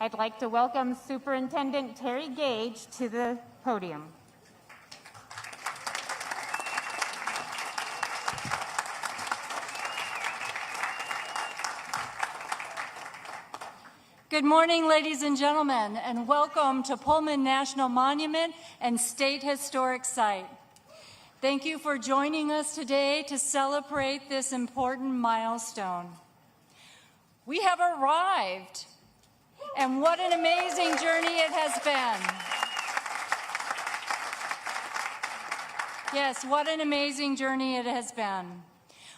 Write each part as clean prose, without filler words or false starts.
I'd like to welcome Superintendent Terry Gage to the podium. Good morning, ladies and gentlemen, and welcome to Pullman National Monument and State Historic Site. Thank you for joining us today to celebrate this important milestone. We have arrived, and what an amazing journey it has been. Yes, what an amazing journey it has been.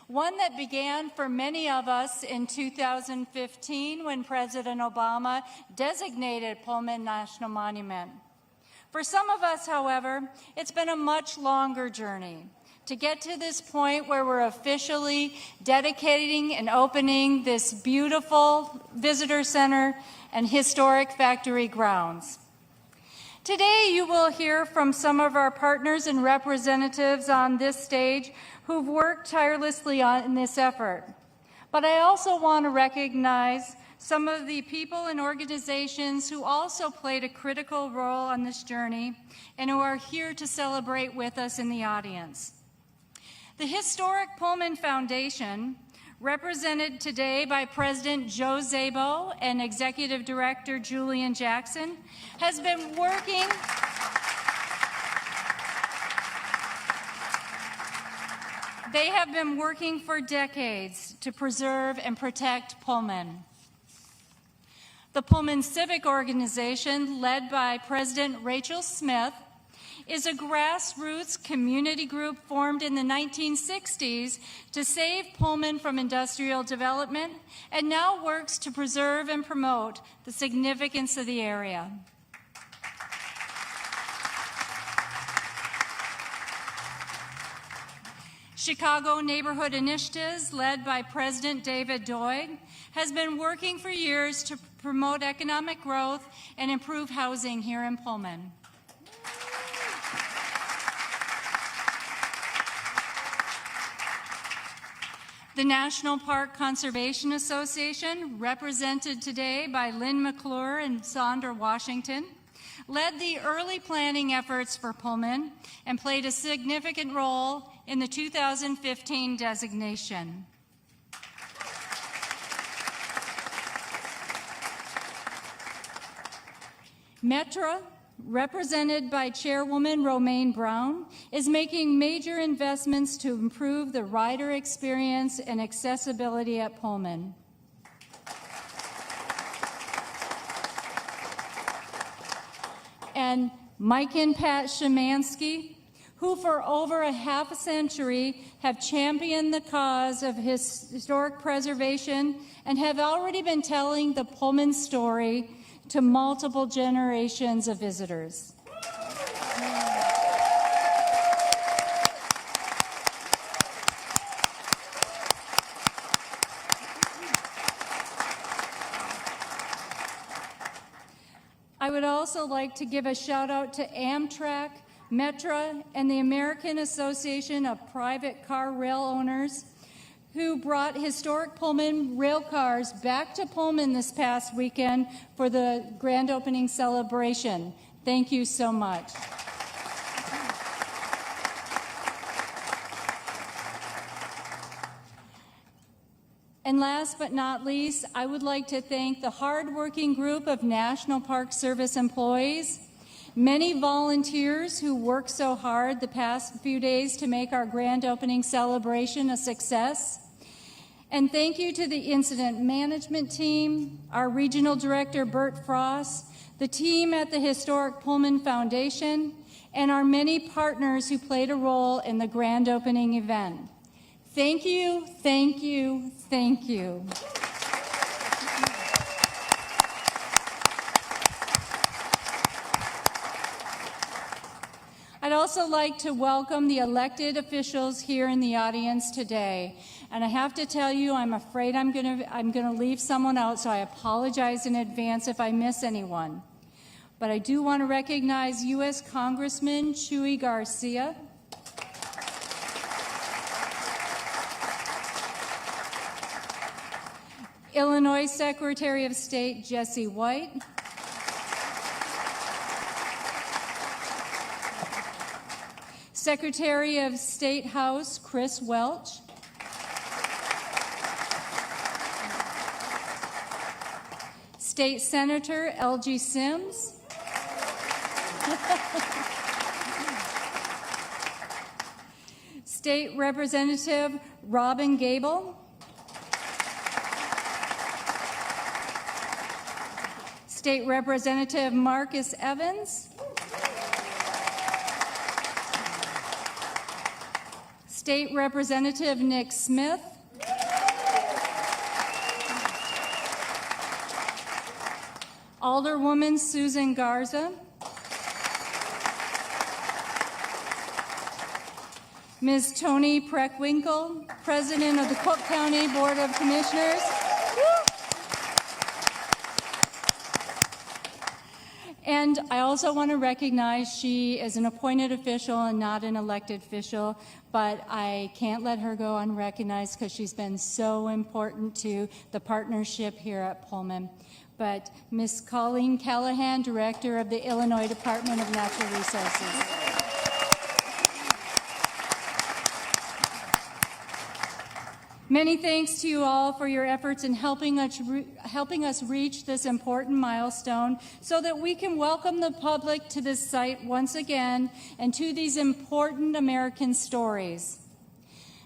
One that began for many of us in 2015 when President Obama designated Pullman National Monument. For some of us, however, it's been a much longer journey to get to this point where we're officially dedicating and opening this beautiful visitor center and historic factory grounds. Today, you will hear from some of our partners and representatives on this stage who've worked tirelessly on this effort. But I also want to recognize some of the people and organizations who also played a critical role on this journey and who are here to celebrate with us in the audience. The historic Pullman Foundation, represented today by President Joe Szabo and Executive Director Julian Jackson, has been working They have been working for decades to preserve and protect Pullman. The Pullman Civic Organization, led by President Rachel Smith, is a grassroots community group formed in the 1960s to save Pullman from industrial development and now works to preserve and promote the significance of the area. Chicago Neighborhood Initiatives, led by President David Doig, has been working for years to promote economic growth and improve housing here in Pullman. The National Park Conservation Association, represented today by Lynn McClure and Sondra Washington, led the early planning efforts for Pullman and played a significant role in the 2015 designation. Metra, represented by Chairwoman Romaine Brown, is making major investments to improve the rider experience and accessibility at Pullman. And Mike and Pat Szymanski, who for over a half a century have championed the cause of historic preservation and have already been telling the Pullman story to multiple generations of visitors. I would also like to give a shout out to Amtrak, Metra, and the American Association of Private Car Rail Owners, who brought historic Pullman rail cars back to Pullman this past weekend for the grand opening celebration. Thank you so much. And last but not least, I would like to thank the hardworking group of National Park Service employees, many volunteers who worked so hard the past few days to make our grand opening celebration a success. And thank you to the incident management team, our regional director, Bert Frost, the team at the Historic Pullman Foundation, and our many partners who played a role in the grand opening event. Thank you, thank you, thank you. I'd also like to welcome the elected officials here in the audience today. And I have to tell you, I'm afraid I'm gonna leave someone out, so I apologize in advance if I miss anyone. But I do want to recognize U.S. Congressman Chuy Garcia, Illinois Secretary of State Jesse White, Secretary of State House Chris Welch, State Senator L.G. Sims, State Representative Robin Gable, State Representative Marcus Evans, State Representative Nick Smith, Alderwoman Susan Garza, Ms. Toni Preckwinkle, President of the Cook County Board of Commissioners, and I also want to recognize she is an appointed official and not an elected official, but I can't let her go unrecognized because she's been so important to the partnership here at Pullman. But Ms. Colleen Callahan, Director of the Illinois Department of Natural Resources. Many thanks to you all for your efforts in helping us reach this important milestone so that we can welcome the public to this site once again and to these important American stories.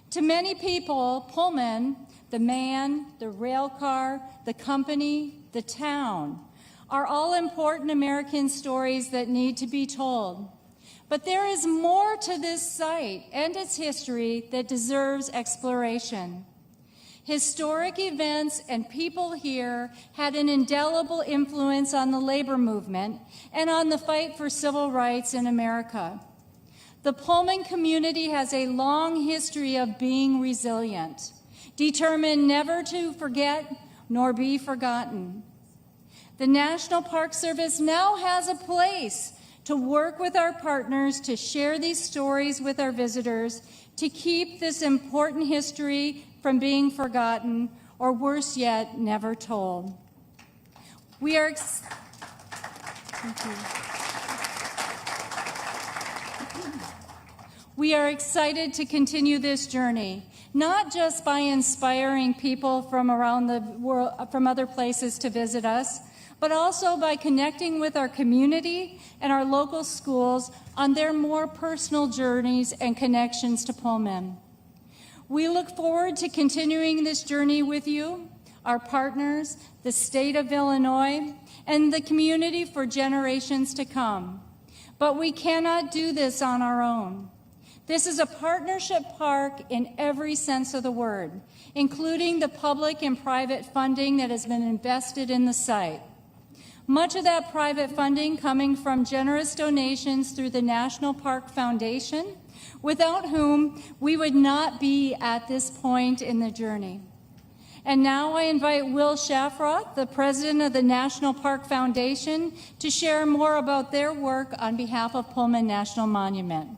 To many people, Pullman, the man, the rail car, the company, the town, are all important American stories that need to be told. But there is more to this site and its history that deserves exploration. Historic events and people here had an indelible influence on the labor movement and on the fight for civil rights in America. The Pullman community has a long history of being resilient, determined never to forget nor be forgotten. The National Park Service now has a place to work with our partners to share these stories with our visitors, to keep this important history from being forgotten, or worse yet, never told. We are excited to continue this journey, not just by inspiring people from around the world, from other places to visit us, but also by connecting with our community and our local schools on their more personal journeys and connections to Pullman. We look forward to continuing this journey with you, our partners, the state of Illinois, and the community for generations to come. But we cannot do this on our own. This is a partnership park in every sense of the word, including the public and private funding that has been invested in the site. Much of that private funding coming from generous donations through the National Park Foundation, without whom we would not be at this point in the journey. And now I invite Will Shafroth, the president of the National Park Foundation, to share more about their work on behalf of Pullman National Monument.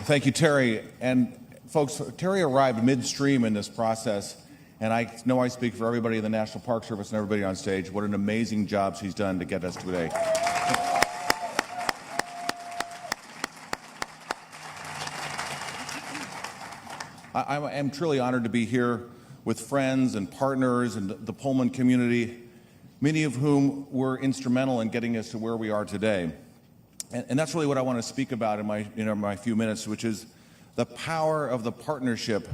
Thank you, Terry. And folks, Terry arrived midstream in this process, and I know I speak for everybody in the National Park Service and everybody on stage. What an amazing job she's done to get us today. I am truly honored to be here with friends and partners and the Pullman community, many of whom were instrumental in getting us to where we are today. And that's really what I want to speak about in my few minutes, which is the power of the partnership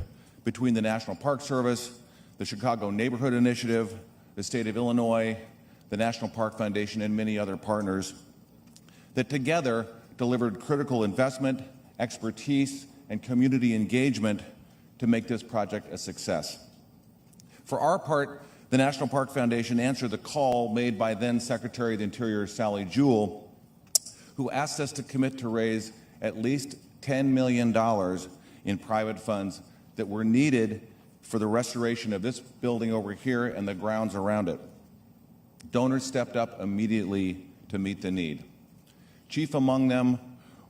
between the National Park Service, the Chicago Neighborhood Initiative, the state of Illinois, the National Park Foundation, and many other partners that together delivered critical investment, expertise, and community engagement to make this project a success. For our part, the National Park Foundation answered the call made by then Secretary of the Interior Sally Jewell, who asked us to commit to raise at least $10 million in private funds that were needed for the restoration of this building over here and the grounds around it. Donors stepped up immediately to meet the need. Chief among them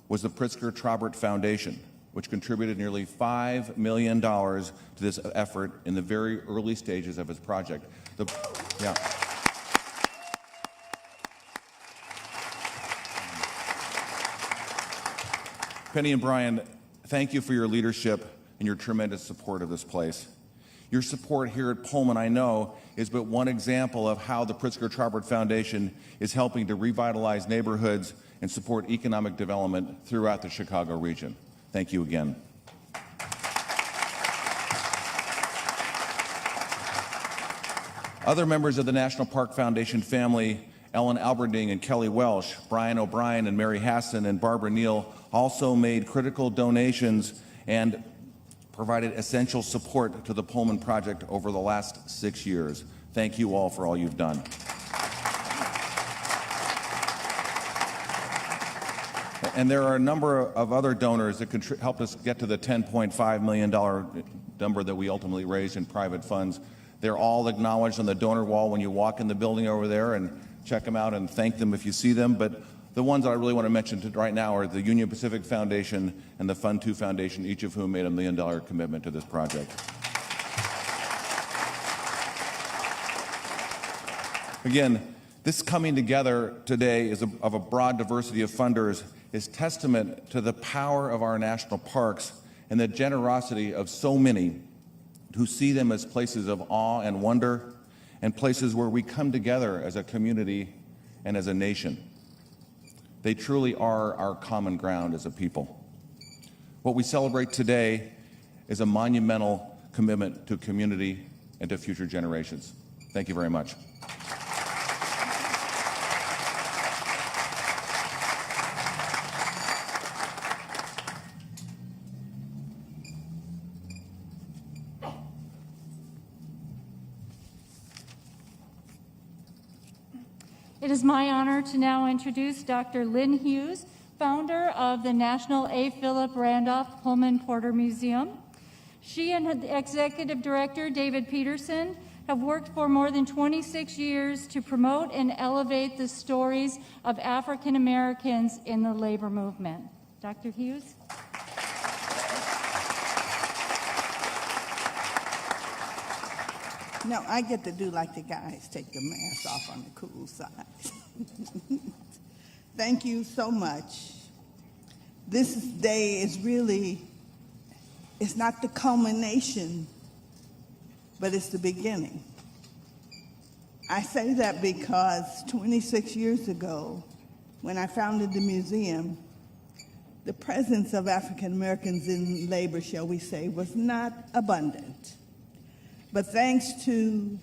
was the Pritzker Trobert Foundation, which contributed nearly $5 million to this effort in the very early stages of its project. Yeah. Penny and Brian, thank you for your leadership and your tremendous support of this place. Your support here at Pullman, I know, is but one example of how the Pritzker-Traubert Foundation is helping to revitalize neighborhoods and support economic development throughout the Chicago region. Thank you again. Other members of the National Park Foundation family, Ellen Alberding and Kelly Welsh, Brian O'Brien and Mary Hassan and Barbara Neal, also made critical donations and provided essential support to the Pullman project over the last 6 years. Thank you all for all you've done. And there are a number of other donors that helped us get to the $10.5 million number that we ultimately raised in private funds. They're all acknowledged on the donor wall when you walk in the building over there, and check them out and thank them if you see them. But the ones that I really want to mention right now are the Union Pacific Foundation and the Fund 2 Foundation, each of whom made $1 million commitment to this project. Again, this coming together today of a broad diversity of funders is testament to the power of our national parks and the generosity of so many who see them as places of awe and wonder and places where we come together as a community and as a nation. They truly are our common ground as a people. What we celebrate today is a monumental commitment to community and to future generations. Thank you very much. It is my honor to now introduce Dr. Lynn Hughes, founder of the National A. Philip Randolph Pullman Porter Museum. She and the executive director, David Peterson, have worked for more than 26 years to promote and elevate the stories of African Americans in the labor movement. Dr. Hughes? No, I get to do like the guys, take the mask off on the cool side. Thank you so much. This day is really, it's not the culmination, but it's the beginning. I say that because 26 years ago, when I founded the museum, the presence of African Americans in labor, shall we say, was not abundant. But thanks to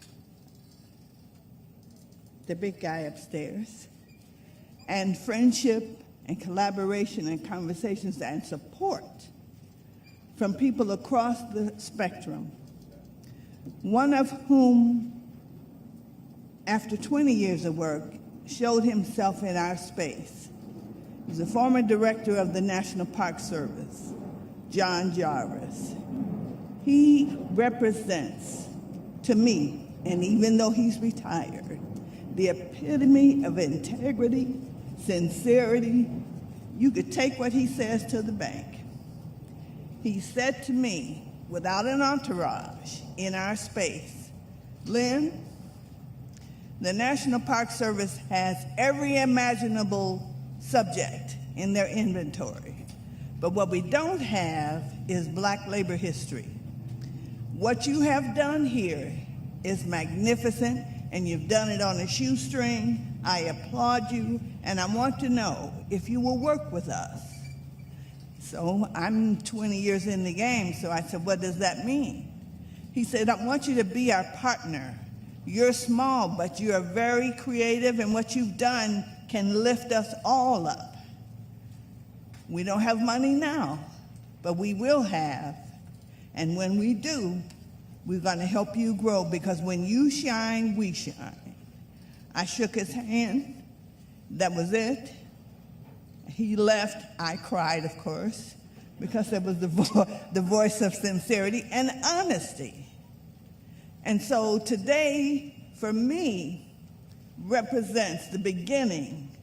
the big guy upstairs and friendship and collaboration and conversations and support from people across the spectrum, one of whom, after 20 years of work, showed himself in our space. He's a former director of the National Park Service, John Jarvis. He represents, to me, and even though he's retired, the epitome of integrity, sincerity. You could take what he says to the bank. He said to me, without an entourage in our space, Lynn, the National Park Service has every imaginable subject in their inventory, but what we don't have is Black labor history. What you have done here is magnificent, and you've done it on a shoestring. I applaud you, and I want to know if you will work with us. So I'm 20 years in the game, so I said, what does that mean? He said, I want you to be our partner. You're small, but you're very creative, and what you've done can lift us all up. We don't have money now, but we will have. And when we do, we're going to help you grow, because when you shine, we shine. I shook his hand. That was it. He left. I cried, of course, because it was the voice of sincerity and honesty. And so today, for me, represents the beginning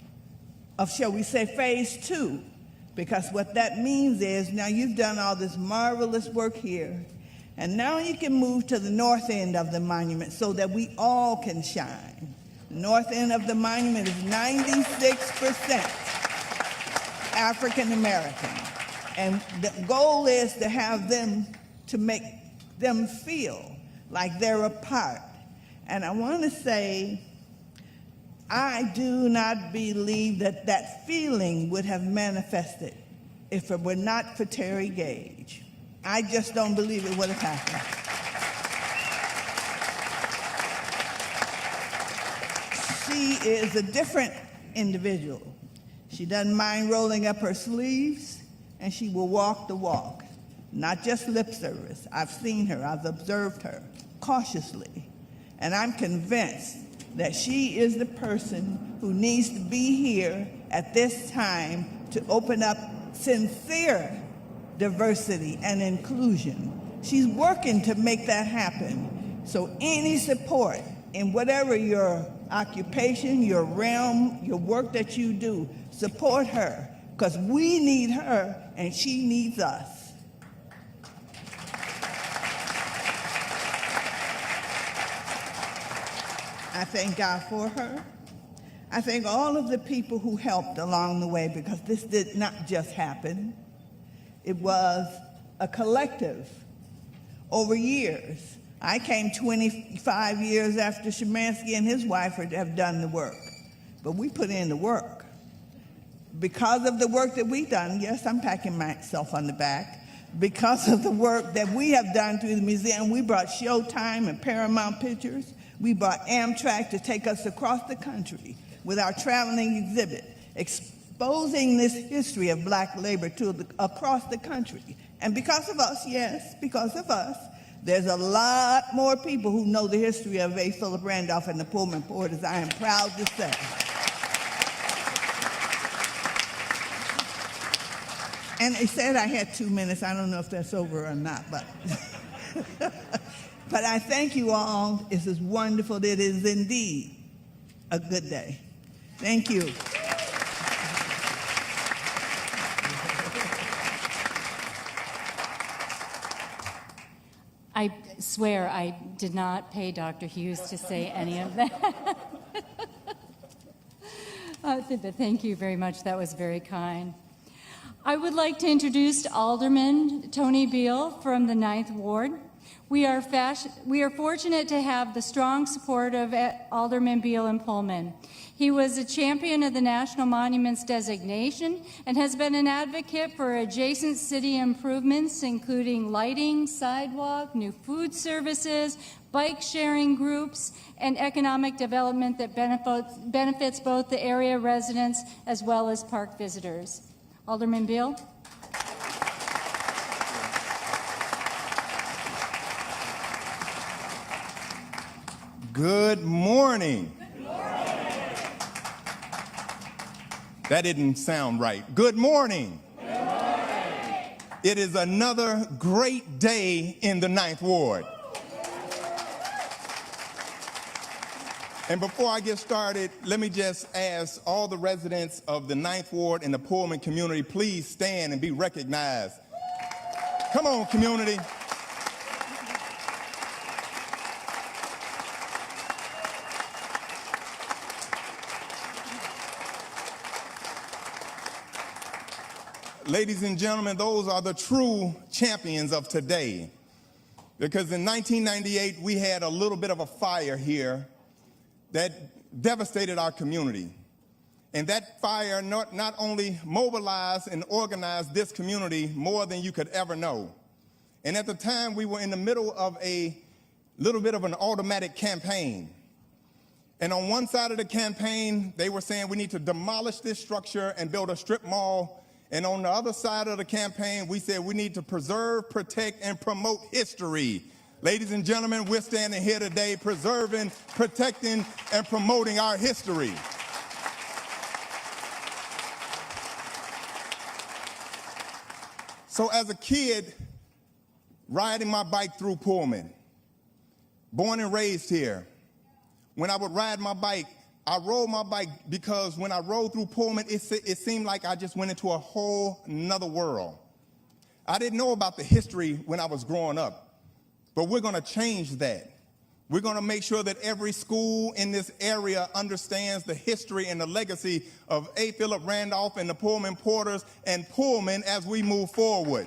of, shall we say, phase 2. Because what that means is now you've done all this marvelous work here, and now you can move to the north end of the monument so that we all can shine. The north end of the monument is 96% African American. And the goal is to have them, to make them feel like they're a part. And I want to say, I do not believe that that feeling would have manifested if it were not for Terry Gage. I just don't believe it would have happened. She is a different individual. She doesn't mind rolling up her sleeves, and she will walk the walk, not just lip service. I've seen her, I've observed her cautiously, and I'm convinced that she is the person who needs to be here at this time to open up sincere diversity and inclusion. She's working to make that happen. So any support in whatever your occupation, your realm, your work that you do, support her, because we need her and she needs us. I thank God for her. I thank all of the people who helped along the way, because this did not just happen. It was a collective over years. I came 25 years after Szymanski and his wife have done the work, but we put in the work. Because of the work that we've done, yes, I'm patting myself on the back, because of the work that we have done through the museum, we brought Showtime and Paramount Pictures. We brought Amtrak to take us across the country with our traveling exhibit, exposing this history of black labor across the country. And because of us, yes, because of us, there's a lot more people who know the history of A. Philip Randolph and the Pullman Porters, I am proud to say. And they said I had 2 minutes. I don't know if that's over or not, but but I thank you all. This is wonderful. It is indeed a good day. Thank you. I swear I did not pay Dr. Hughes to say any of that. But thank you very much. That was very kind. I would like to introduce Alderman Tony Beal from the 9th Ward. We are fortunate to have the strong support of Alderman Beal in Pullman. He was a champion of the National Monuments designation and has been an advocate for adjacent city improvements, including lighting, sidewalk, new food services, bike sharing groups, and economic development that benefits both the area residents as well as park visitors. Alderman Beal. Good morning. Good morning. That didn't sound right. Good morning. Good morning. It is another great day in the 9th Ward. And before I get started, let me just ask all the residents of the 9th Ward and the Pullman community, please stand and be recognized. Come on, community. Ladies and gentlemen, those are the true champions of today. Because in 1998, we had a little bit of a fire here that devastated our community. And that fire not only mobilized and organized this community more than you could ever know. And at the time, we were in the middle of a little bit of an automatic campaign. And on one side of the campaign, they were saying we need to demolish this structure and build a strip mall. And on the other side of the campaign, we said we need to preserve, protect, and promote history. Ladies and gentlemen, we're standing here today preserving, protecting, and promoting our history. So as a kid, riding my bike through Pullman, born and raised here, when I would ride my bike, I rode my bike because when I rode through Pullman, it seemed like I just went into a whole nother world. I didn't know about the history when I was growing up, but we're going to change that. We're going to make sure that every school in this area understands the history and the legacy of A. Philip Randolph and the Pullman Porters and Pullman as we move forward.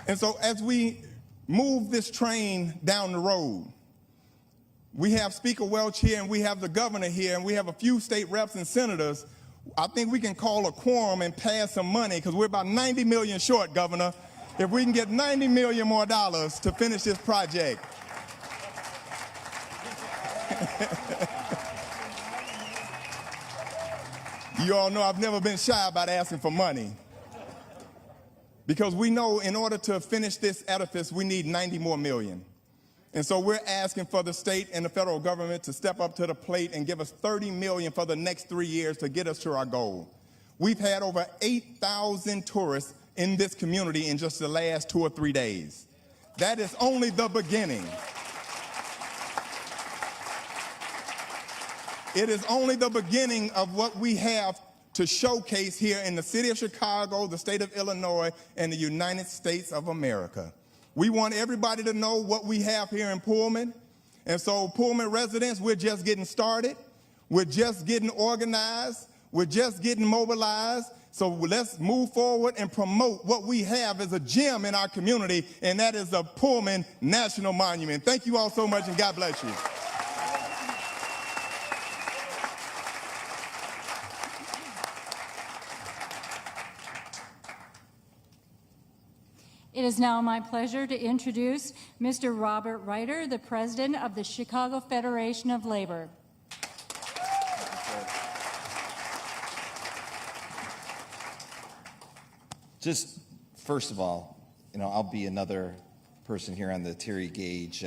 And so as we move this train down the road, we have Speaker Welch here, and we have the governor here, and we have a few state reps and senators. I think we can call a quorum and pass some money, because we're about $90 million short, Governor. If we can get $90 million more to finish this project. You all know I've never been shy about asking for money, because we know in order to finish this edifice, we need 90 more million. And so we're asking for the state and the federal government to step up to the plate and give us 30 million for the next 3 years to get us to our goal. We've had over 8,000 tourists in this community in just the last 2 or 3 days. That is only the beginning. It is only the beginning of what we have to showcase here in the city of Chicago, the state of Illinois, and the United States of America. We want everybody to know what we have here in Pullman. And so Pullman residents, we're just getting started. We're just getting organized. We're just getting mobilized. So let's move forward and promote what we have as a gem in our community, and that is the Pullman National Monument. Thank you all so much, and God bless you. It is now my pleasure to introduce Mr. Robert Reiter, the president of the Chicago Federation of Labor. Just first of all, I'll be another person here on the Terry Gage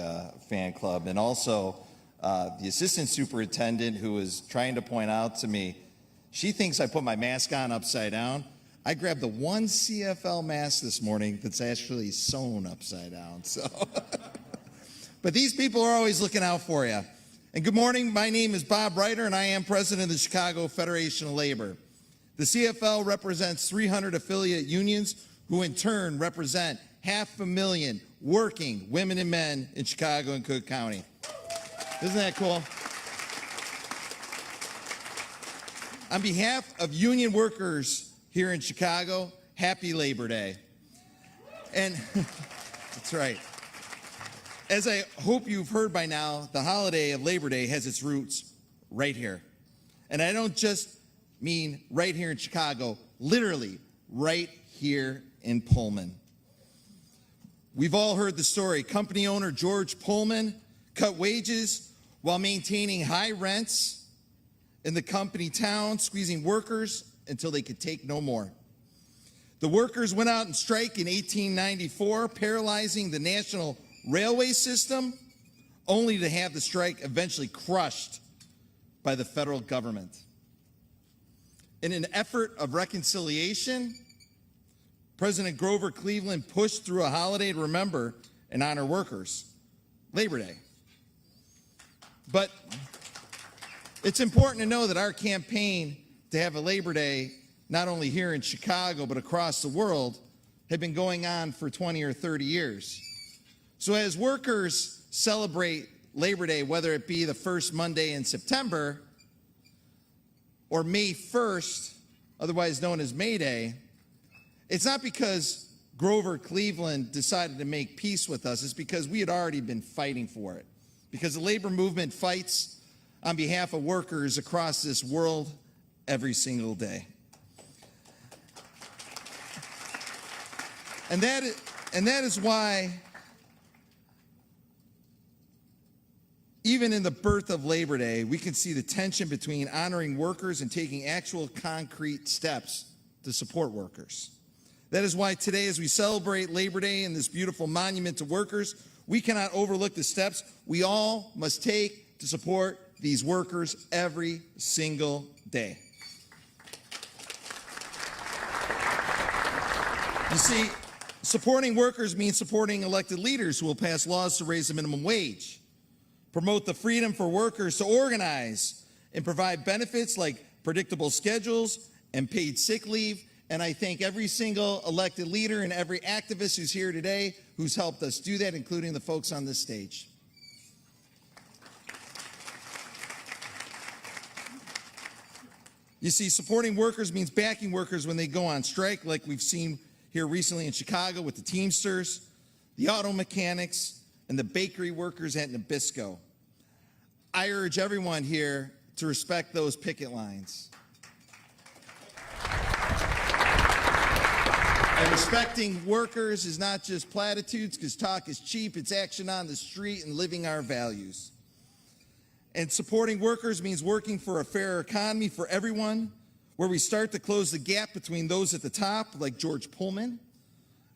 fan club, and also the assistant superintendent who is trying to point out to me, she thinks I put my mask on upside down. I grabbed the one CFL mask this morning that's actually sewn upside down. So, but these people are always looking out for you. And good morning. My name is Bob Reiter, and I am president of the Chicago Federation of Labor. The CFL represents 300 affiliate unions, who in turn represent 500,000 working women and men in Chicago and Cook County. Isn't that cool? On behalf of union workers here in Chicago, happy Labor Day. And that's right. As I hope you've heard by now, the holiday of Labor Day has its roots right here. And I don't just mean right here in Chicago, literally right here in Pullman. We've all heard the story. Company owner George Pullman cut wages while maintaining high rents in the company town, squeezing workers until they could take no more. The workers went out and strike in 1894, paralyzing the national railway system, only to have the strike eventually crushed by the federal government. In an effort of reconciliation, President Grover Cleveland pushed through a holiday to remember and honor workers, Labor Day. But it's important to know that our campaign to have a Labor Day, not only here in Chicago, but across the world, have been going on for 20 or 30 years. So as workers celebrate Labor Day, whether it be the first Monday in September or May 1st, otherwise known as May Day, it's not because Grover Cleveland decided to make peace with us. It's because we had already been fighting for it. Because the labor movement fights on behalf of workers across this world every single day. And that is why, even in the birth of Labor Day, we can see the tension between honoring workers and taking actual concrete steps to support workers. That is why today, as we celebrate Labor Day and this beautiful monument to workers, we cannot overlook the steps we all must take to support these workers every single day. You see, Supporting workers means supporting elected leaders who will pass laws to raise the minimum wage, promote the freedom for workers to organize, and provide benefits like predictable schedules and paid sick leave. And I thank every single elected leader and every activist who's here today who's helped us do that, including the folks on this stage. You see, supporting workers means backing workers when they go on strike, like we've seen here recently in Chicago with the Teamsters, the auto mechanics, and the bakery workers at Nabisco. I urge everyone here to respect those picket lines. And respecting workers is not just platitudes, because talk is cheap. It's action on the street and living our values. And supporting workers means working for a fairer economy for everyone, where we start to close the gap between those at the top, like George Pullman,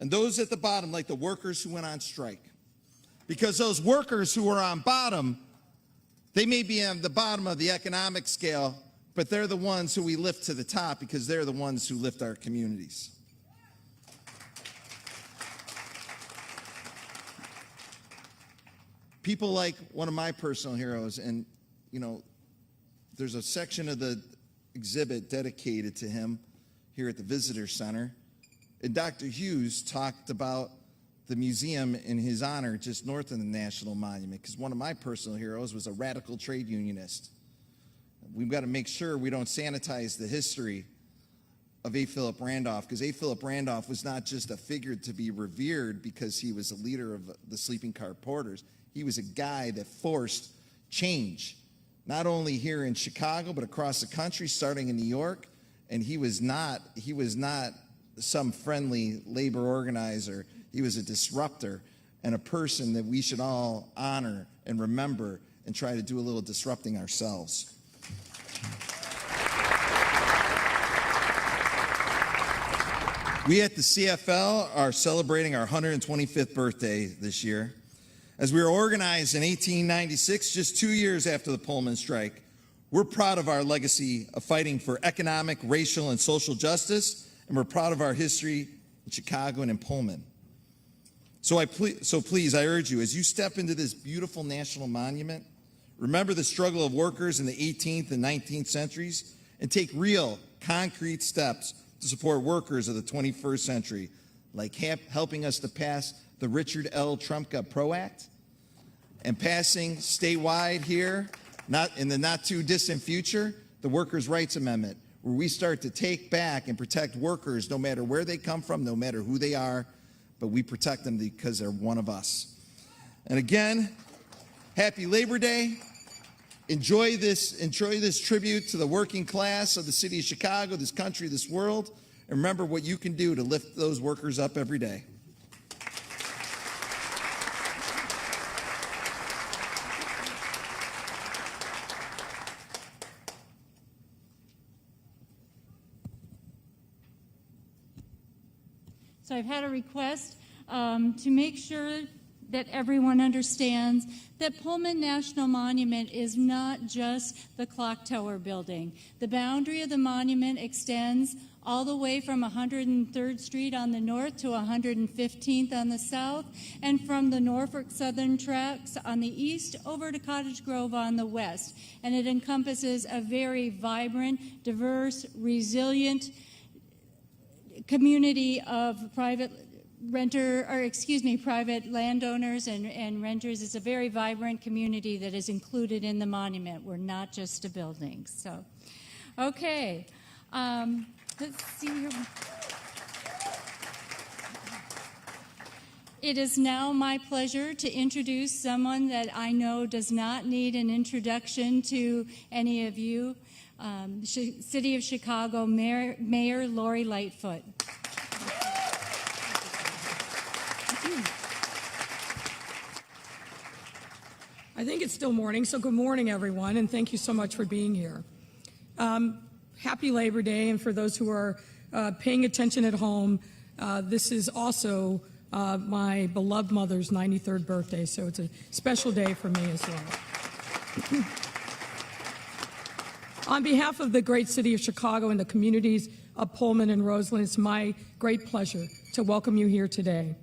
and those at the bottom, like the workers who went on strike. Because those workers who are on bottom, they may be on the bottom of the economic scale, but they're the ones who we lift to the top, because they're the ones who lift our communities. People like one of my personal heroes, and there's a section of the exhibit dedicated to him here at the Visitor Center. And Dr. Hughes talked about the museum in his honor just north of the National Monument, because one of my personal heroes was a radical trade unionist. We've got to make sure we don't sanitize the history of A. Philip Randolph, because A. Philip Randolph was not just a figure to be revered because he was a leader of the sleeping car porters. He was a guy that forced change, not only here in Chicago, but across the country, starting in New York. And he was not some friendly labor organizer. He was a disruptor and a person that we should all honor and remember and try to do a little disrupting ourselves. We at the CFL are celebrating our 125th birthday this year. As we were organized in 1896, just 2 years after the Pullman strike, we're proud of our legacy of fighting for economic, racial, and social justice, and we're proud of our history in Chicago and in Pullman. So please, I urge you, as you step into this beautiful national monument, remember the struggle of workers in the 18th and 19th centuries, and take real, concrete steps to support workers of the 21st century, like helping us to pass the Richard L. Trumka PRO Act, and passing statewide here, not in the not too distant future, the Workers' Rights Amendment, where we start to take back and protect workers no matter where they come from, no matter who they are, but we protect them because they're one of us. And again, happy Labor Day. Enjoy this tribute to the working class of the city of Chicago, this country, this world, and remember what you can do to lift those workers up every day. So I've had a request to make sure that everyone understands that Pullman National Monument is not just the clock tower building. The boundary of the monument extends all the way from 103rd Street on the north to 115th on the south, and from the Norfolk Southern tracks on the east over to Cottage Grove on the west. And it encompasses a very vibrant, diverse, resilient community of private landowners and renters. It's a very vibrant community that is included in the monument. We're not just a building. So, okay. Let's see here. It is now my pleasure to introduce someone that I know does not need an introduction to any of you. City of Chicago Mayor Lori Lightfoot. I think it's still morning, so good morning, everyone, and thank you so much for being here. Happy Labor Day, and for those who are paying attention at home, this is also my beloved mother's 93rd birthday, so it's a special day for me as well. On behalf of the great city of Chicago and the communities of Pullman and Roseland, it's my great pleasure to welcome you here today.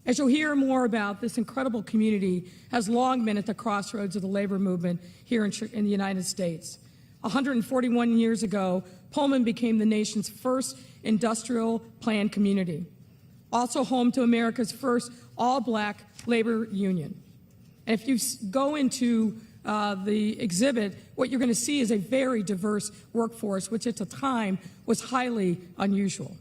As you'll hear more about, this incredible community has long been at the crossroads of the labor movement here in the United States. 141 years ago, Pullman became the nation's first industrial planned community, also home to America's first all-black labor union. And if you go into the exhibit, what you're going to see is a very diverse workforce, which at the time was highly unusual.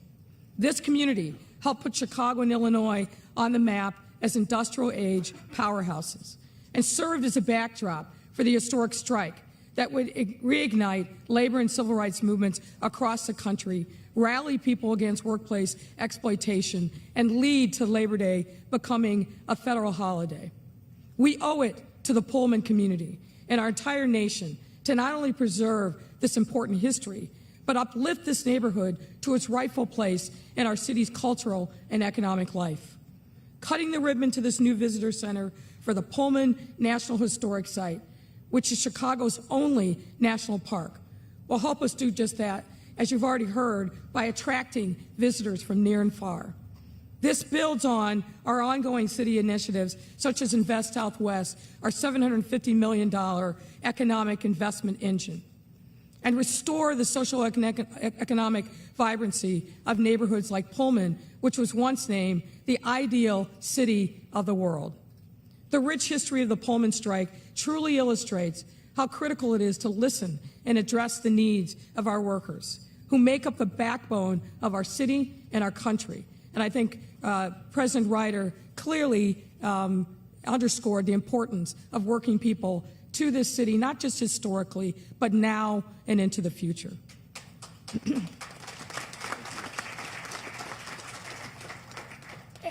This community helped put Chicago and Illinois on the map as industrial age powerhouses and served as a backdrop for the historic strike that would reignite labor and civil rights movements across the country, rally people against workplace exploitation, and lead to Labor Day becoming a federal holiday. We owe it to the Pullman community and our entire nation to not only preserve this important history, but uplift this neighborhood to its rightful place in our city's cultural and economic life. Cutting the ribbon to this new visitor center for the Pullman National Historic Site, which is Chicago's only national park, will help us do just that, as you've already heard, by attracting visitors from near and far. This builds on our ongoing city initiatives, such as Invest Southwest, our $750 million economic investment engine, and restore the social economic vibrancy of neighborhoods like Pullman, which was once named the ideal city of the world. The rich history of the Pullman strike truly illustrates how critical it is to listen and address the needs of our workers, who make up the backbone of our city and our country. And I think President Ryder clearly underscored the importance of working people to this city, not just historically, but now and into the future.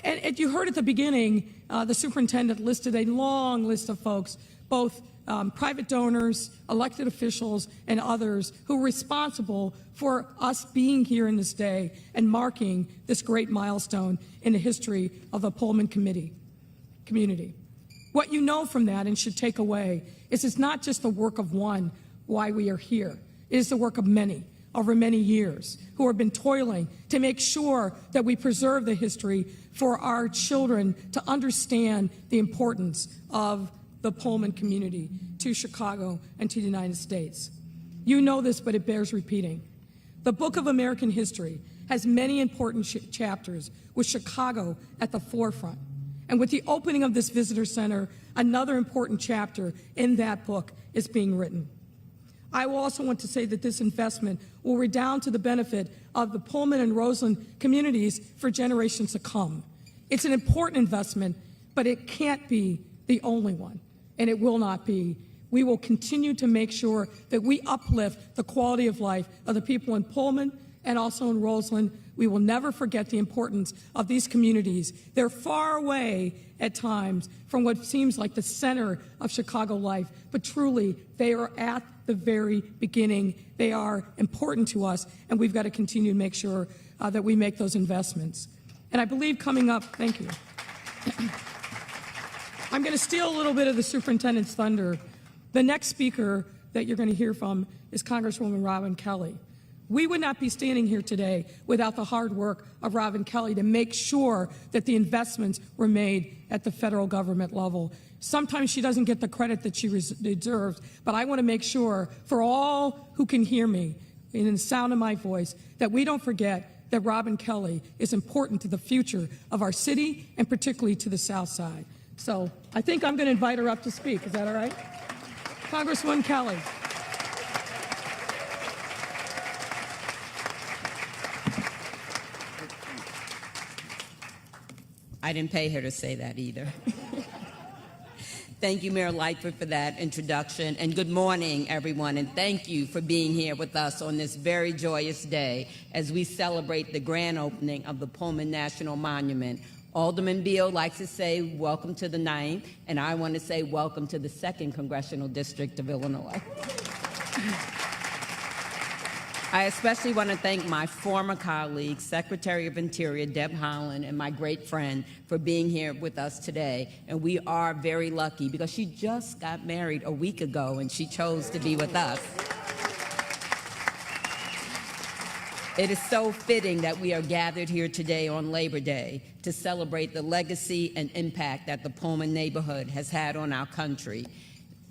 And you heard at the beginning, the superintendent listed a long list of folks, both private donors, elected officials, and others who are responsible for us being here in this day and marking this great milestone in the history of the Pullman community. What you know from that and should take away is it's not just the work of one why we are here. It is the work of many over many years who have been toiling to make sure that we preserve the history for our children to understand the importance of the Pullman community to Chicago and to the United States. You know this, but it bears repeating. The book of American history has many important chapters with Chicago at the forefront. And with the opening of this visitor center, another important chapter in that book is being written. I will also want to say that this investment will redound to the benefit of the Pullman and Roseland communities for generations to come. It's an important investment, but it can't be the only one, and it will not be. We will continue to make sure that we uplift the quality of life of the people in Pullman and also in Roseland. We will never forget the importance of these communities. They're far away at times from what seems like the center of Chicago life, but truly they are at the very beginning. They are important to us, and we've got to continue to make sure that we make those investments. And I believe coming up, thank you. I'm going to steal a little bit of the superintendent's thunder. The next speaker that you're going to hear from is Congresswoman Robin Kelly. We would not be standing here today without the hard work of Robin Kelly to make sure that the investments were made at the federal government level. Sometimes she doesn't get the credit that she deserves, but I want to make sure for all who can hear me in the sound of my voice that we don't forget that Robin Kelly is important to the future of our city and particularly to the South Side. So I think I'm going to invite her up to speak. Is that all right? Congresswoman Kelly. I didn't pay her to say that either. Thank you, Mayor Lightfoot, for that introduction. And good morning, everyone. And thank you for being here with us on this very joyous day as we celebrate the grand opening of the Pullman National Monument. Alderman Beal likes to say, welcome to the 9th, and I want to say welcome to the 2nd Congressional District of Illinois. I especially want to thank my former colleague, Secretary of Interior Deb Haaland, and my great friend for being here with us today. And we are very lucky because she just got married a week ago and she chose to be with us. It is so fitting that we are gathered here today on Labor Day to celebrate the legacy and impact that the Pullman neighborhood has had on our country.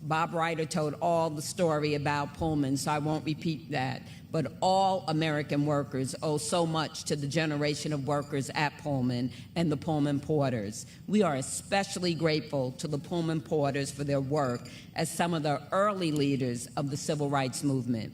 Bob Ryder told all the story about Pullman, so I won't repeat that. But all American workers owe so much to the generation of workers at Pullman and the Pullman Porters. We are especially grateful to the Pullman Porters for their work as some of the early leaders of the civil rights movement.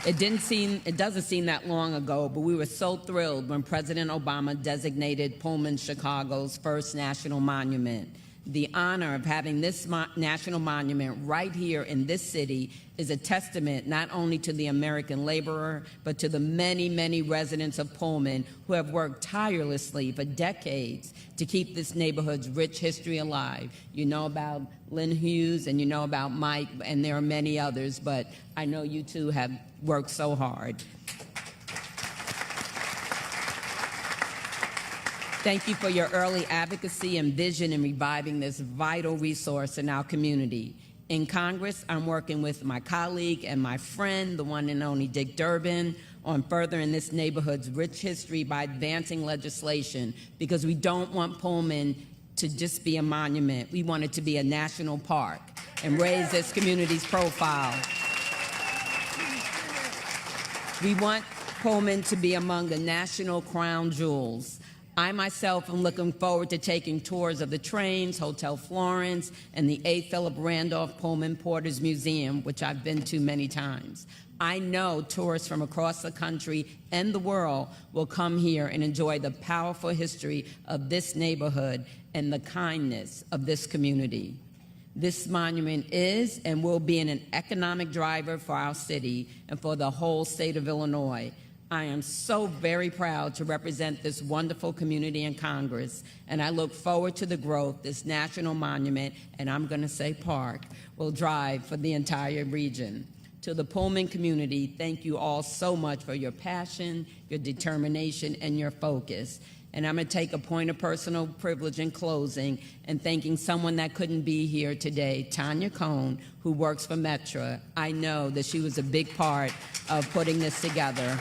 It doesn't seem that long ago, but we were so thrilled when President Obama designated Pullman Chicago's first national monument. The honor of having this national monument right here in this city is a testament not only to the American laborer, but to the many, many residents of Pullman who have worked tirelessly for decades to keep this neighborhood's rich history alive. You know about Lynn Hughes and you know about Mike, and there are many others, but I know you two have worked so hard. Thank you for your early advocacy and vision in reviving this vital resource in our community. In Congress, I'm working with my colleague and my friend, the one and only Dick Durbin, on furthering this neighborhood's rich history by advancing legislation, because we don't want Pullman to just be a monument. We want it to be a national park and raise this community's profile. We want Pullman to be among the national crown jewels. I myself am looking forward to taking tours of the trains, Hotel Florence, and the A. Philip Randolph Pullman Porters Museum, which I've been to many times. I know tourists from across the country and the world will come here and enjoy the powerful history of this neighborhood and the kindness of this community. This monument is and will be an economic driver for our city and for the whole state of Illinois. I am so very proud to represent this wonderful community in Congress, and I look forward to the growth this national monument, and I'm going to say park, will drive for the entire region. To the Pullman community, thank you all so much for your passion, your determination, and your focus. And I'm going to take a point of personal privilege in closing and thanking someone that couldn't be here today, Tanya Cohn, who works for Metra. I know that she was a big part of putting this together.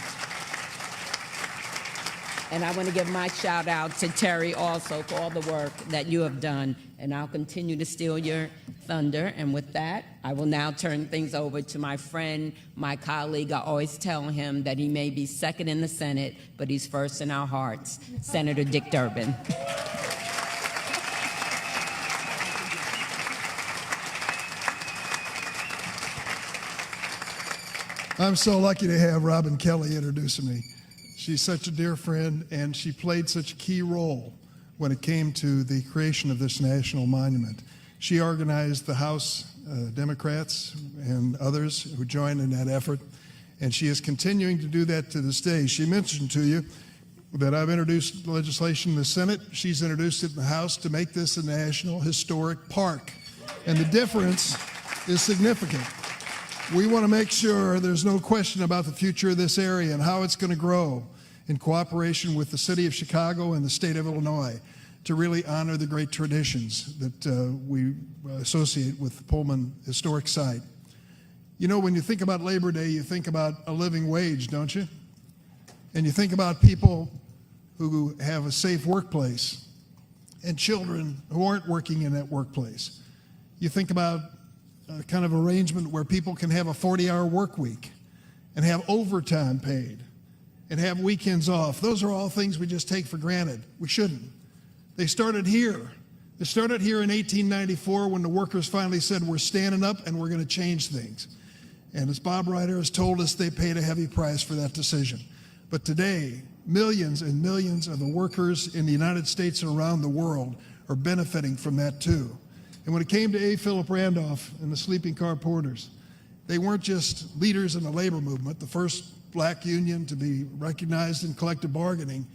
And I want to give my shout out to Terry also for all the work that you have done. And I'll continue to steal your thunder. And with that, I will now turn things over to my friend, my colleague. I always tell him that he may be second in the Senate, but he's first in our hearts, Senator Dick Durbin. I'm so lucky to have Robin Kelly introducing me. She's such a dear friend, and she played such a key role when it came to the creation of this national monument. She organized the House Democrats and others who joined in that effort, and she is continuing to do that to this day. She mentioned to you that I've introduced legislation in the Senate. She's introduced it in the House to make this a national historic park, and the difference is significant. We want to make sure there's no question about the future of this area and how it's going to grow in cooperation with the city of Chicago and the state of Illinois to really honor the great traditions that we associate with the Pullman Historic Site. You know, when you think about Labor Day, you think about a living wage, don't you? And you think about people who have a safe workplace and children who aren't working in that workplace. You think about a kind of arrangement where people can have a 40-hour work week and have overtime paid and have weekends off. Those are all things we just take for granted. We shouldn't. They started here. They started here in 1894 when the workers finally said, we're standing up and we're going to change things. And as Bob Ryder has told us, they paid a heavy price for that decision. But today, millions and millions of the workers in the United States and around the world are benefiting from that too. And when it came to A. Philip Randolph and the sleeping car porters, they weren't just leaders in the labor movement, the first black union to be recognized in collective bargaining,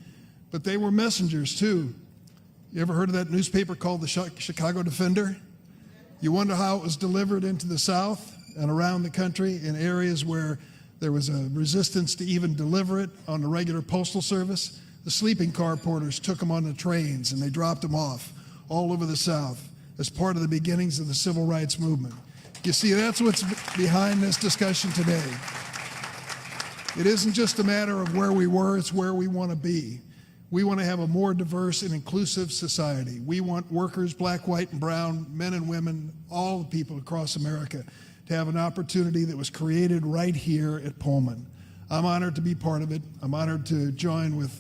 but they were messengers too. You ever heard of that newspaper called the Chicago Defender? You wonder how it was delivered into the South and around the country in areas where there was a resistance to even deliver it on the regular postal service. The sleeping car porters took them on the trains and they dropped them off all over the South as part of the beginnings of the civil rights movement. You see, that's what's behind this discussion today. It isn't just a matter of where we were, it's where we want to be. We want to have a more diverse and inclusive society. We want workers, black, white, and brown, men and women, all the people across America, to have an opportunity that was created right here at Pullman. I'm honored to be part of it. I'm honored to join with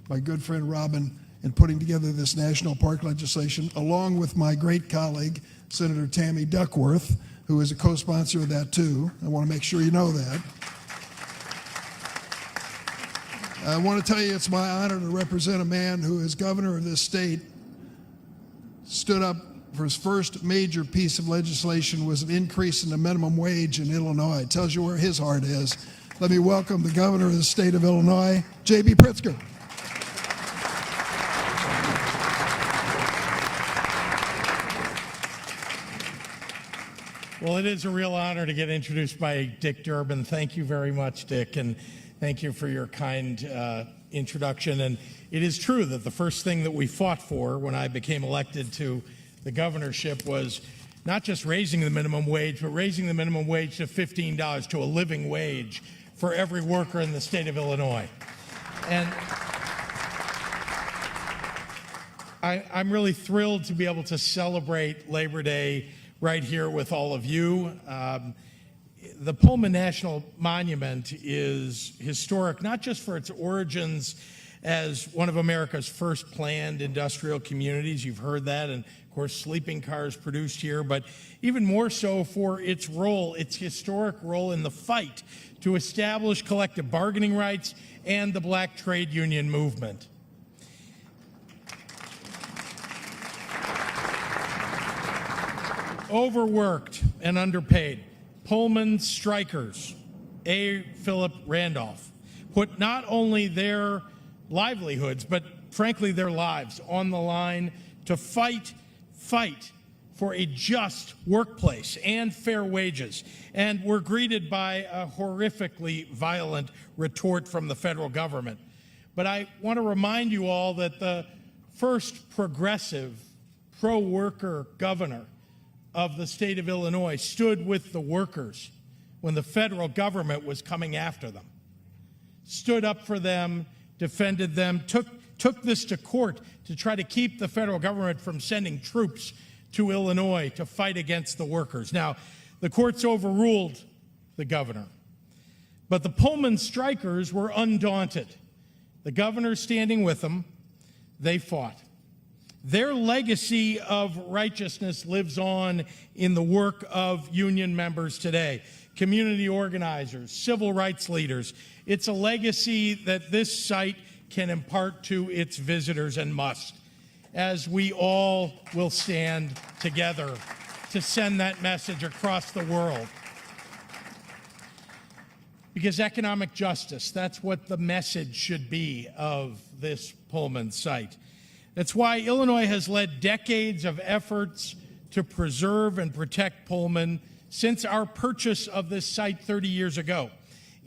my good friend Robin in putting together this national park legislation, along with my great colleague, Senator Tammy Duckworth, who is a co-sponsor of that too. I want to make sure you know that. I want to tell you it's my honor to represent a man who, as governor of this state, stood up for his first major piece of legislation was an increase in the minimum wage in Illinois. It tells you where his heart is. Let me welcome the governor of the state of Illinois, J.B. Pritzker. Well, it is a real honor to get introduced by Dick Durbin. Thank you very much, Dick, and thank you for your kind introduction. And it is true that the first thing that we fought for when I became elected to the governorship was not just raising the minimum wage, but raising the minimum wage to $15, to a living wage for every worker in the state of Illinois. And I'm really thrilled to be able to celebrate Labor Day right here with all of you. The Pullman National Monument is historic, not just for its origins as one of America's first planned industrial communities. You've heard that, and of course, sleeping cars produced here, but even more so for its role, its historic role in the fight to establish collective bargaining rights and the black trade union movement. Overworked and underpaid, Pullman strikers, A. Philip Randolph, put not only their livelihoods, but frankly their lives on the line to fight for a just workplace and fair wages, and were greeted by a horrifically violent retort from the federal government. But I want to remind you all that the first progressive, pro-worker governor of the state of Illinois stood with the workers when the federal government was coming after them, stood up for them, defended them, took this to court to try to keep the federal government from sending troops to Illinois to fight against the workers. Now, the courts overruled the governor, but the Pullman strikers were undaunted. The governor standing with them, they fought. Their legacy of righteousness lives on in the work of union members today, community organizers, civil rights leaders. It's a legacy that this site can impart to its visitors and must, as we all will stand together to send that message across the world. Because economic justice, that's what the message should be of this Pullman site. That's why Illinois has led decades of efforts to preserve and protect Pullman since our purchase of this site 30 years ago.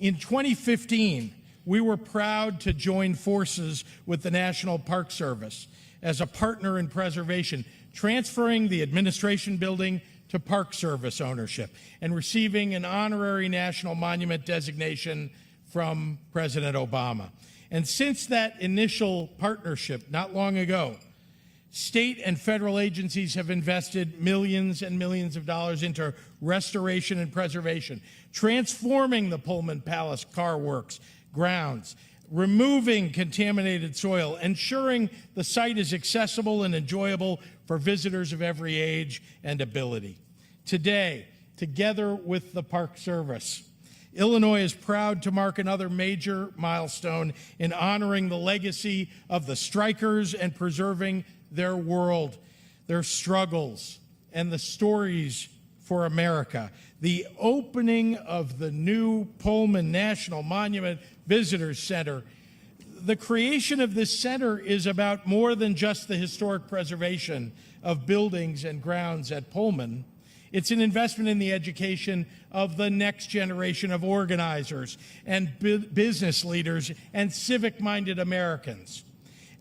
In 2015, we were proud to join forces with the National Park Service as a partner in preservation, transferring the administration building to Park Service ownership and receiving an honorary national monument designation from President Obama. And since that initial partnership not long ago, state and federal agencies have invested millions and millions of dollars into restoration and preservation, transforming the Pullman Palace Car Works grounds, removing contaminated soil, ensuring the site is accessible and enjoyable for visitors of every age and ability. Today, together with the Park Service, Illinois is proud to mark another major milestone in honoring the legacy of the strikers and preserving their world, their struggles, and the stories for America. The opening of the new Pullman National Monument Visitors Center. The creation of this center is about more than just the historic preservation of buildings and grounds at Pullman. It's an investment in the education of the next generation of organizers and business leaders and civic-minded Americans.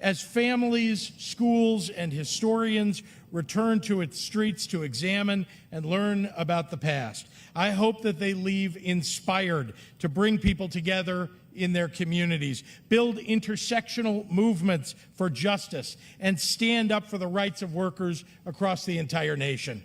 As families, schools, and historians return to its streets to examine and learn about the past, I hope that they leave inspired to bring people together in their communities, build intersectional movements for justice, and stand up for the rights of workers across the entire nation.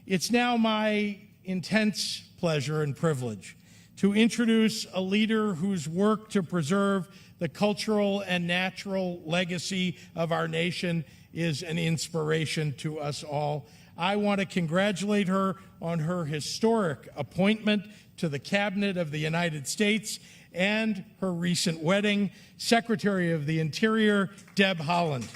It's now my intense pleasure and privilege to introduce a leader whose work to preserve the cultural and natural legacy of our nation is an inspiration to us all. I want to congratulate her on her historic appointment to the Cabinet of the United States and her recent wedding, Secretary of the Interior, Deb Haaland.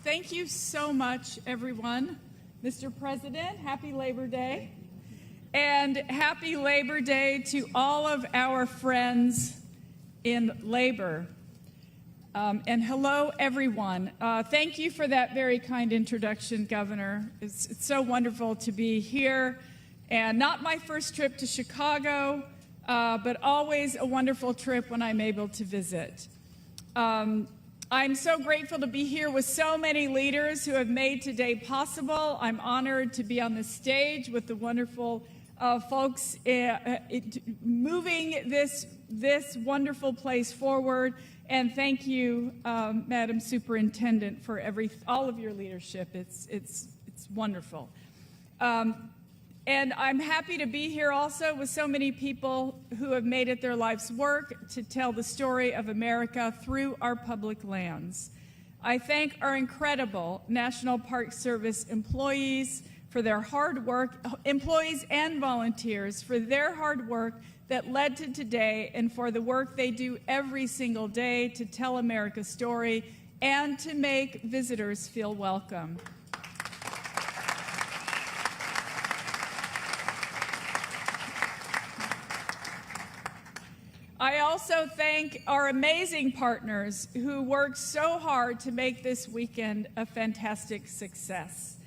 Thank you so much, everyone. Mr. President, happy Labor Day. And happy Labor Day to all of our friends in labor. And hello, everyone. Thank you for that very kind introduction, Governor. It's so wonderful to be here. And not my first trip to Chicago, but always a wonderful trip when I'm able to visit. I'm so grateful to be here with so many leaders who have made today possible. I'm honored to be on the stage with the wonderful folks moving this wonderful place forward. And thank you, Madam Superintendent, for all of your leadership. It's wonderful. And I'm happy to be here also with so many people who have made it their life's work to tell the story of America through our public lands. I thank our incredible National Park Service employees for their hard work, employees and volunteers for their hard work that led to today, and for the work they do every single day to tell America's story and to make visitors feel welcome. I also thank our amazing partners who worked so hard to make this weekend a fantastic success.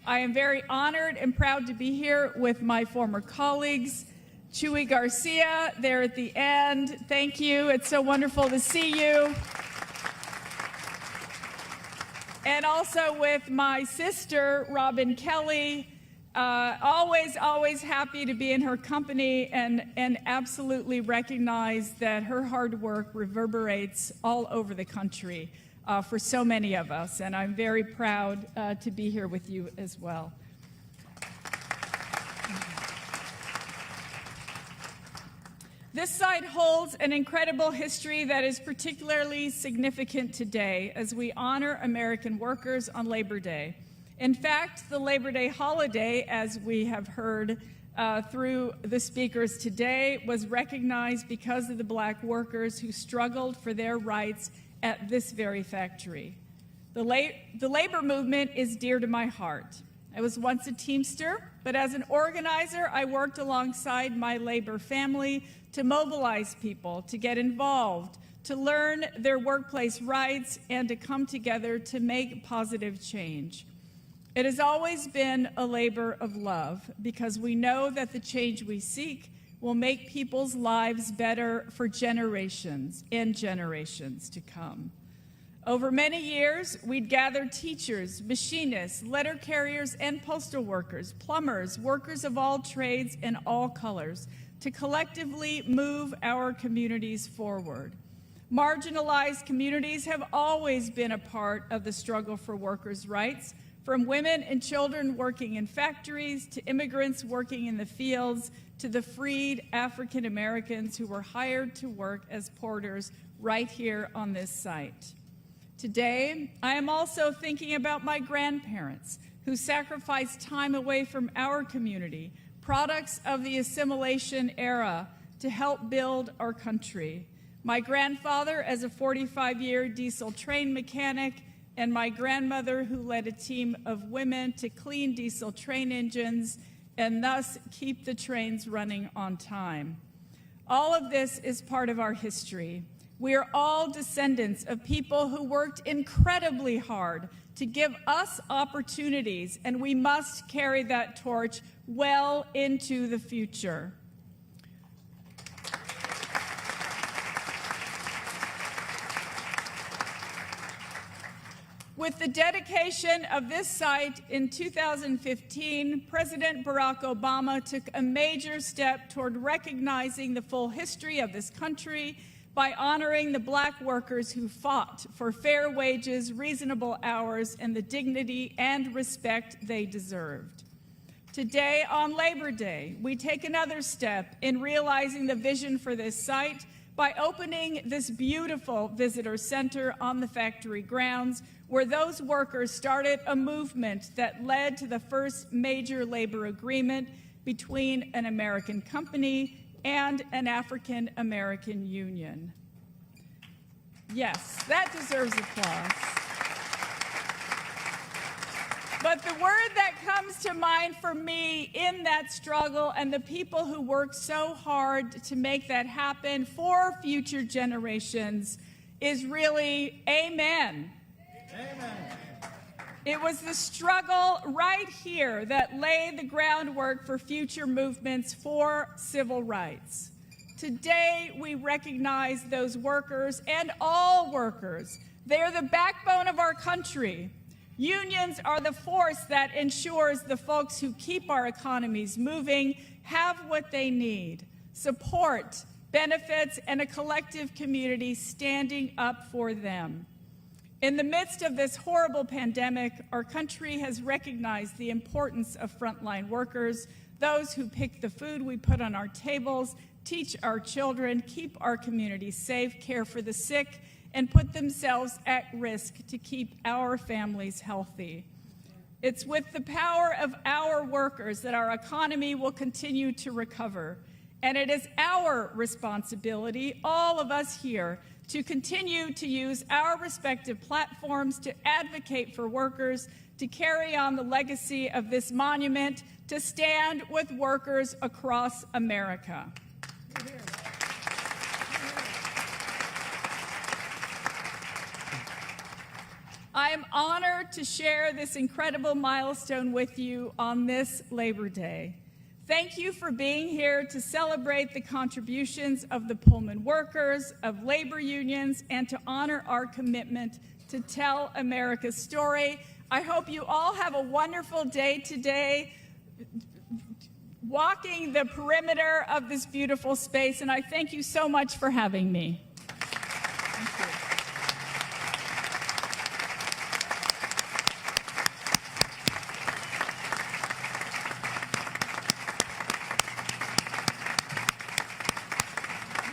I am very honored and proud to be here with my former colleagues, Chuy Garcia, there at the end. Thank you. It's so wonderful to see you. And also with my sister, Robin Kelly. Always happy to be in her company and absolutely recognize that her hard work reverberates all over the country for so many of us. And I'm very proud to be here with you as well. This site holds an incredible history that is particularly significant today as we honor American workers on Labor Day. In fact, the Labor Day holiday, as we have heard through the speakers today, was recognized because of the Black workers who struggled for their rights at this very factory. The labor movement is dear to my heart. I was once a Teamster, but as an organizer, I worked alongside my labor family to mobilize people, to get involved, to learn their workplace rights, and to come together to make positive change. It has always been a labor of love because we know that the change we seek will make people's lives better for generations and generations to come. Over many years, we'd gathered teachers, machinists, letter carriers, and postal workers, plumbers, workers of all trades and all colors to collectively move our communities forward. Marginalized communities have always been a part of the struggle for workers' rights, from women and children working in factories to immigrants working in the fields to the freed African Americans who were hired to work as porters right here on this site. Today, I am also thinking about my grandparents who sacrificed time away from our community, products of the assimilation era, to help build our country. My grandfather as a 45-year diesel train mechanic, and my grandmother who led a team of women to clean diesel train engines and thus keep the trains running on time. All of this is part of our history. We are all descendants of people who worked incredibly hard to give us opportunities, and we must carry that torch well into the future. With the dedication of this site in 2015, President Barack Obama took a major step toward recognizing the full history of this country by honoring the Black workers who fought for fair wages, reasonable hours, and the dignity and respect they deserved. Today, on Labor Day, we take another step in realizing the vision for this site by opening this beautiful visitor center on the factory grounds, where those workers started a movement that led to the first major labor agreement between an American company and an African American union. Yes, that deserves applause. But the word that comes to mind for me in that struggle and the people who worked so hard to make that happen for future generations is really amen. Amen. It was the struggle right here that laid the groundwork for future movements for civil rights. Today, we recognize those workers and all workers. They are the backbone of our country. Unions are the force that ensures the folks who keep our economies moving have what they need: support, benefits, and a collective community standing up for them. In the midst of this horrible pandemic, our country has recognized the importance of frontline workers, those who pick the food we put on our tables, teach our children, keep our communities safe, care for the sick, and put themselves at risk to keep our families healthy. It's with the power of our workers that our economy will continue to recover. And it is our responsibility, all of us here, to continue to use our respective platforms to advocate for workers, to carry on the legacy of this monument, to stand with workers across America. I am honored to share this incredible milestone with you on this Labor Day. Thank you for being here to celebrate the contributions of the Pullman workers, of labor unions, and to honor our commitment to tell America's story. I hope you all have a wonderful day today, walking the perimeter of this beautiful space, and I thank you so much for having me. Thank you.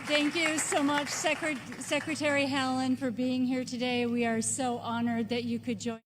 Thank you so much, Secretary Haaland, for being here today. We are so honored that you could join.